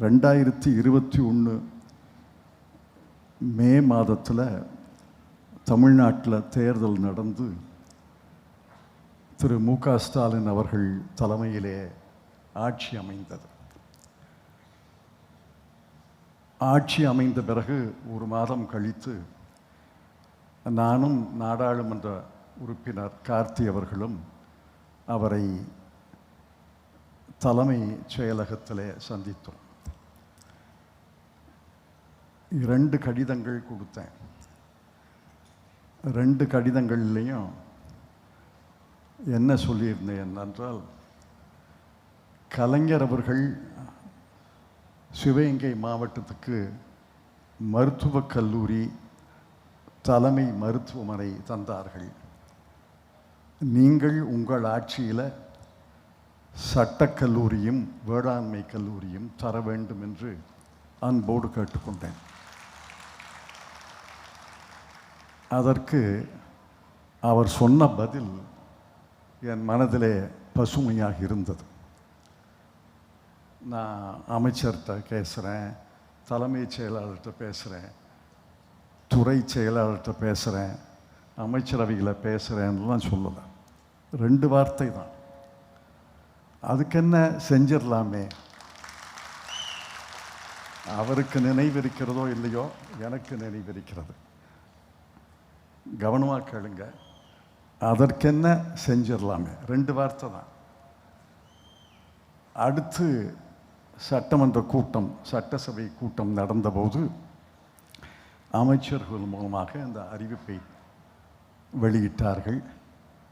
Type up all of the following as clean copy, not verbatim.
2021 மே மாதத்தில் தமிழ்நாட்டில் தேர்தல் நடந்து திரு மு.க. ஸ்டாலின் அவர்கள் தலைமையிலே ஆட்சி அமைந்தது. ஆட்சி அமைந்த பிறகு ஒரு மாதம் கழித்து நானும் நாடாளுமன்ற உறுப்பினர் கார்த்தி அவர்களும் அவரை தலைமை செயலகத்திலே சந்தித்தோம். 2 கடிதங்கள் கொடுத்தேன். 2 கடிதங்கள்லேயும் என்ன சொல்லியிருந்தேன் என்றால், கலைஞர் அவர்கள் சிவகங்கை மாவட்டத்துக்கு மருத்துவக் கல்லூரி தலைமை மருத்துவமனை தந்தார்கள். நீங்கள் உங்கள் ஆட்சியில் சட்டக்கல்லூரியும் வேளாண்மை கல்லூரியும் தர வேண்டும் என்று அன்போடு கேட்டுக்கொண்டேன். அதற்கு அவர் சொன்ன பதில் என் மனதிலே பசுமையாக இருந்தது. நான் அமைச்சர்கிட்ட பேசுகிறேன், தலைமைச் செயலாளர்கிட்ட பேசுகிறேன், துறை செயலாளர்கிட்ட பேசுகிறேன், அமைச்சரவையில் பேசுகிறேன்லாம் சொல்லலை. 2 வார்த்தை தான். அதுக்கென்ன செஞ்சிடலாமே, அவருக்கு நினைவிருக்கிறதோ இல்லையோ, எனக்கு நினைவிருக்கிறது. கவனமாக கேளுங்க, அதற்கென்ன செஞ்சிடலாமே, 2 வார்த்தை தான். அடுத்து சட்டமன்ற கூட்டம், சட்டசபை கூட்டம் நடந்தபோது அமைச்சர்கள் மூலமாக அந்த அறிவிப்பை வெளியிட்டார்கள்.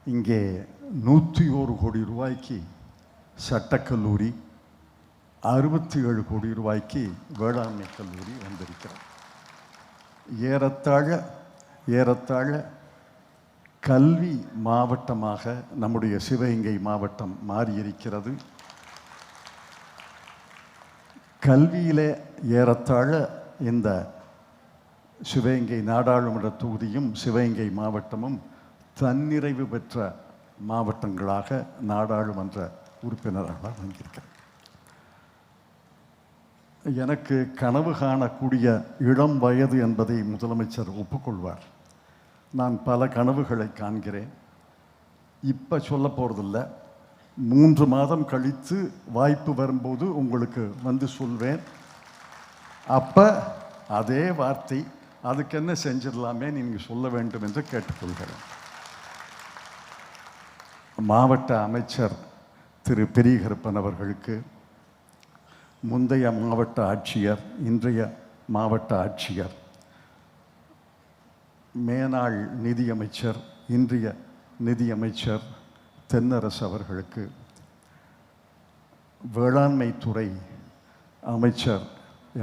இங்கே 101 கோடி ரூபாய்க்கு சட்டக்கல்லூரி, 67 கோடி ரூபாய்க்கு வேளாண்மை கல்லூரி வந்திருக்கிறது. ஏறத்தாழ கல்வி மாவட்டமாக நம்முடைய சிவகங்கை மாவட்டம் மாறியிருக்கிறது. கல்வியிலே ஏறத்தாழ இந்த சிவகங்கை நாடாளுமன்ற தொகுதியும் சிவகங்கை மாவட்டமும் தன்னிறைவு பெற்ற மாவட்டங்களாக நாடாளுமன்ற உறுப்பினர்களாக வந்திருக்கிறது. எனக்கு கனவு காணக்கூடிய இளம் வயது என்பதை முதலமைச்சர் ஒப்புக்கொள்வார். நான் பல கனவுகளை காண்கிறேன். இப்போ சொல்ல போகிறதில்ல, 3 மாதம் கழித்து வாய்ப்பு வரும்போது உங்களுக்கு வந்து சொல்வேன். அப்போ அதே வார்த்தை, அதுக்கு என்ன செஞ்சிடலாமே நீங்கள் சொல்ல வேண்டும் என்று கேட்டுக்கொள்கிறேன். மாவட்ட அமைச்சர் திரு பெரியகருப்பன் அவர்களுக்கு, முந்தைய மாவட்ட ஆட்சியர், இன்றைய மாவட்ட ஆட்சியர், மேனாள் நிதியமைச்சர், இன்றைய நிதியமைச்சர் தென்னரசு அவர்களுக்கு, வேளாண்மை துறை அமைச்சர்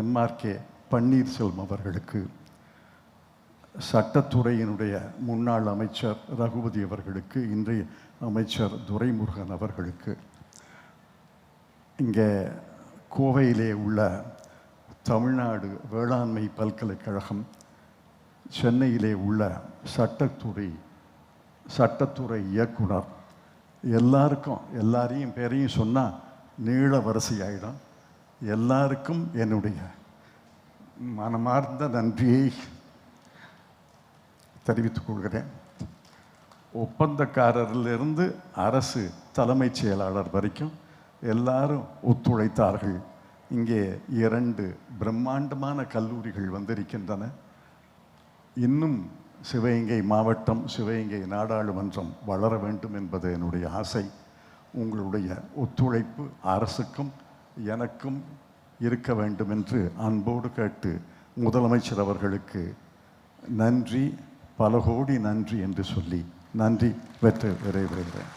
எம்.ஆர்.கே. பன்னீர்செல்வம் அவர்களுக்கு, சட்டத்துறையினுடைய முன்னாள் அமைச்சர் ரகுபதி அவர்களுக்கு, இன்றைய அமைச்சர் துரைமுருகன் அவர்களுக்கு, இங்கே கோவையிலே உள்ள தமிழ்நாடு வேளாண்மை பல்கலைக்கழகம், சென்னையிலே உள்ள சட்டத்துறை இயக்குனர், எல்லாரையும் பேரையும் சொன்னால் நீள வரிசையாயிடும். எல்லாருக்கும் என்னுடைய மனமார்ந்த நன்றியை தெரிவித்துக் கொள்கிறேன். ஒப்பந்தக்காரரிலிருந்து அரசு தலைமைச் செயலாளர் வரைக்கும் எல்லாரும் ஒத்துழைத்தார்கள். இங்கே 2 பிரம்மாண்டமான கல்லூரிகள் வந்திருக்கின்றன. இன்னும் சிவகங்கை மாவட்டம், சிவகங்கை நாடாளுமன்றம் வளர வேண்டும் என்பது என்னுடைய ஆசை. உங்களுடைய ஒத்துழைப்பு அரசுக்கும் எனக்கும் இருக்க வேண்டும் என்று அன்போடு கேட்டு, முதலமைச்சர் அவர்களுக்கு நன்றி, பல கோடி நன்றி என்று சொல்லி நன்றி பெற்று விரைவுகிறேன்.